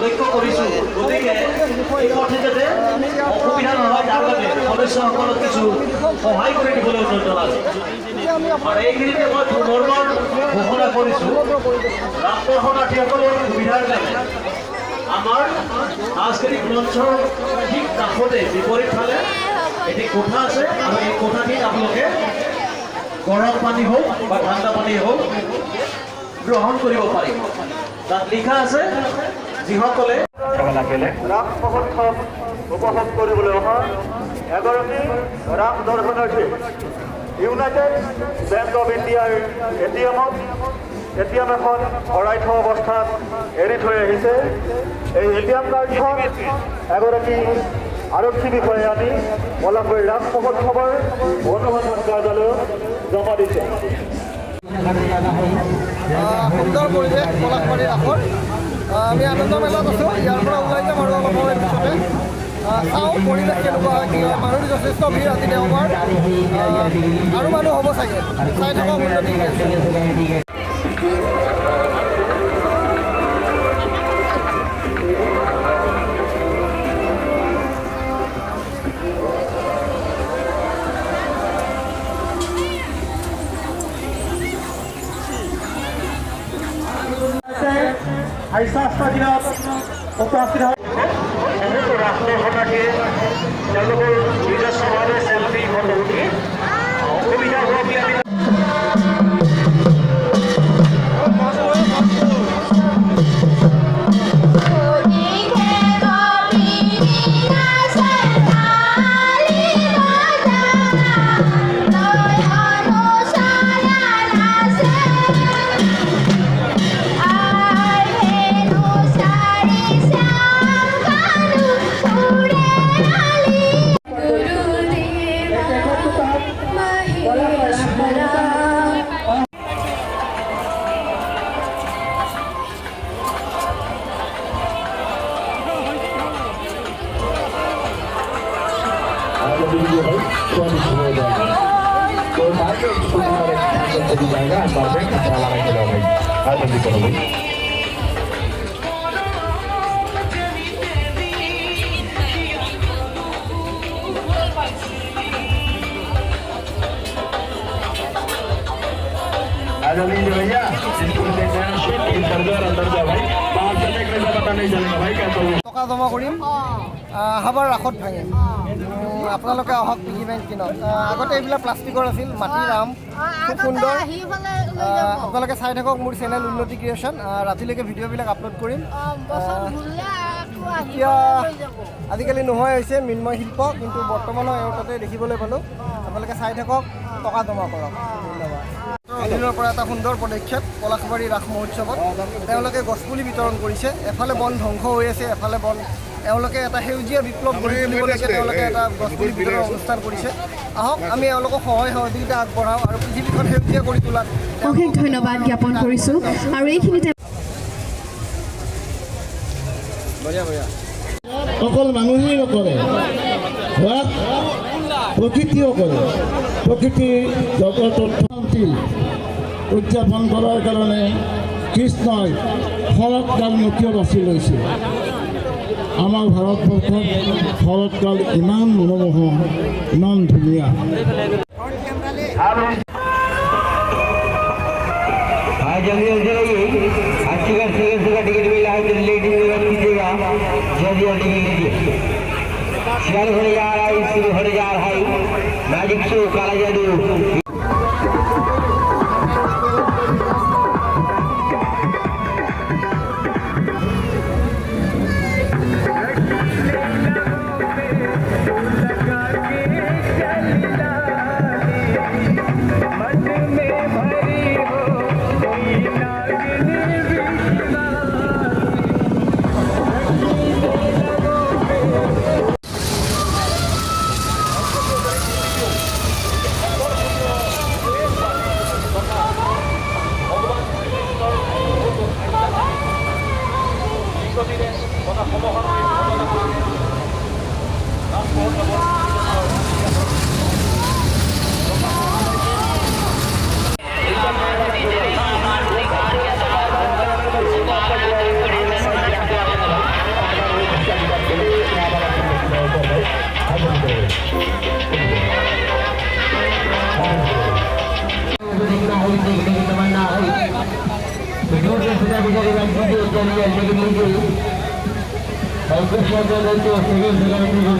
লক্ষ্য কৰিছোঁ। গতিকে এই পথে যাতে অসুবিধা নহয় তাৰ বাবে সদস্যসকলক কিছু সহায় কৰি দিবলৈ অনুৰোধ জনাইছোঁ। আৰু এইখিনিতে মই পুনৰবাৰ ঘোষণা কৰিছোঁ, ৰাস দৰ্শনাৰ্থীসকলৰ সুবিধাৰ কাৰণে আমাৰ সাংস্কৃতিক মঞ্চৰ ঠিক কাষতে বিপৰীত ফালে এটি কোঠা আছে আৰু এই কোঠাটিত আপোনালোকে গৰম পানী হওক বা ঠাণ্ডা পানী হওক গ্ৰহণ কৰিব পাৰিব। তাত লিখা আছে যিসকলে ৰাস মহোৎসৱ উপভোগ কৰিবলৈ অহা এগৰাকী ৰাস দৰ্শনাৰ্থী ইউনাইটেড বেংক অফ ইণ্ডিয়াৰ এটিএম এখন ভৰাই থোৱা অৱস্থাত এৰি থৈ আহিছে। এই এটিএম কাৰ্ডখন এগৰাকী আৰক্ষী বিষয়াই আনি পলাশবাৰী ৰাস মহোৎসৱৰ অনুসন্ধান কাৰ্যালয়ত জমা দিছে। সুন্দৰ পৰিৱেশ পলাশবাৰী ৰাসৰ। আমি আনন্দ মেলাত আছোঁ। ইয়াৰ পৰা ওলাই যাম আৰু অলপ সময় পিছতে চাওঁ পৰিৱেশ কেনেকুৱা হয় কি হয়। মানুহ যথেষ্ট ভিৰ আজি দেওবাৰ, আৰু মানুহ হ'ব চাগে। চাই থকা উন্নতি স্বাস্থ্য দিনত উপস্থিত হয় বহুতো ৰাস দৰ্শনাৰ্থীয়ে তেওঁলোকৰ নিজস্বভাৱে চেল্ফি ফটো উঠি অসুবিধা হোৱা বুলি আমি भैया अंदर जाओ भाई, बाहर चलने के लिए पता नहीं चलेगा भाई क्या करूँ। টকা জমা কৰিম আহাবাৰ ৰাসত ভাঙে। আপোনালোকে আহক পিগি বেংক কিনক। আগতে এইবিলাক প্লাষ্টিকৰ আছিল, মাটিৰ আম, খুব সুন্দৰ। আপোনালোকে চাই থাকক মোৰ চেনেল উন্নতি ক্ৰিয়েশ্যন। ৰাতিলৈকে ভিডিঅ'বিলাক আপলোড কৰিম। এতিয়া আজিকালি নোহোৱাই হৈছে মৃন্ময় শিল্প, কিন্তু বৰ্তমানো এওঁৰ তাতে দেখিবলৈ পালোঁ। আপোনালোকে চাই থাকক, টকা জমা কৰক। ধন্যবাদ। দিনৰ পৰা এটা সুন্দৰ পদক্ষেপ পলাশবাৰী ৰাস মহোৎসৱত তেওঁলোকে গছপুলি বিতৰণ কৰিছে। এফালে বন ধ্বংস হৈ আছে, এফালে বন এওঁলোকে এটা সেউজীয়া বিপ্লৱ গঢ়ি তুলিবলৈকে তেওঁলোকে এটা গছপুলি বিতৰণ অনুষ্ঠান কৰিছে। আহক আমি এওঁলোকক সহায় সহযোগিতা আগবঢ়াওঁ আৰু পৃথিৱীখন সেউজীয়া কৰি তোলাত অশেষ ধন্যবাদ জ্ঞাপন কৰিছোঁ। আৰু এইখিনিতে অকল মানুহেই নকৰে, প্ৰকৃতিও কৰে। প্ৰকৃতিৰ জগতত উদযাপন কৰাৰ কাৰণে কৃষ্ণই শৰৎকাল মুখ্য বাছি লৈছিল। আমাৰ ভাৰতবৰ্ষত শৰৎকাল ইমান মনোমোহা, ইমান ধুনীয়া। सियाल होने जा रहा है, शुरू होने जा रहा है मैजिक शो काला जादू। অফিসারের ব্যক্তিকে চ্যালেঞ্জার থেকে নিজে सेकंड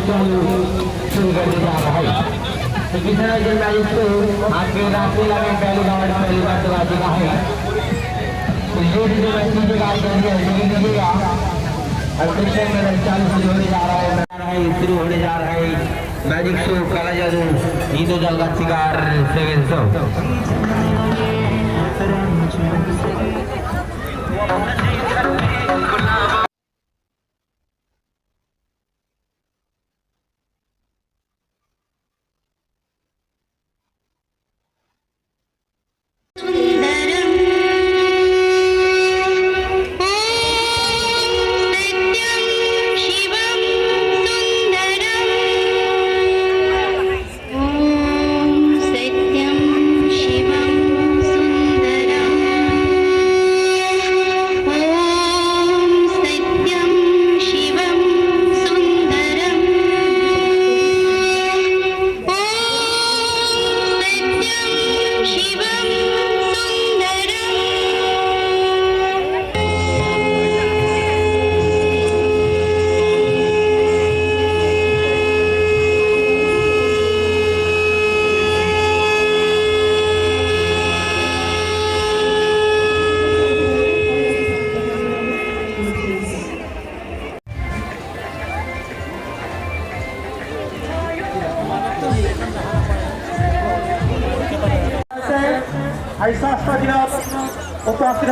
चालू शुरू कर दिया जा रहा है। तो कितना जन मैच को आज के रास्ते लगे पहली बार तो बाजी का है। तो ये जो मैच कीजिएगा आप कर लीजिएगा और सेकंड में चालू शुरू होने जा रहा है शुरू होने जा रहा है मैजिक शो काला जादू हिंदू जल का शिकार सेकंड शो ऐसा उपस्थित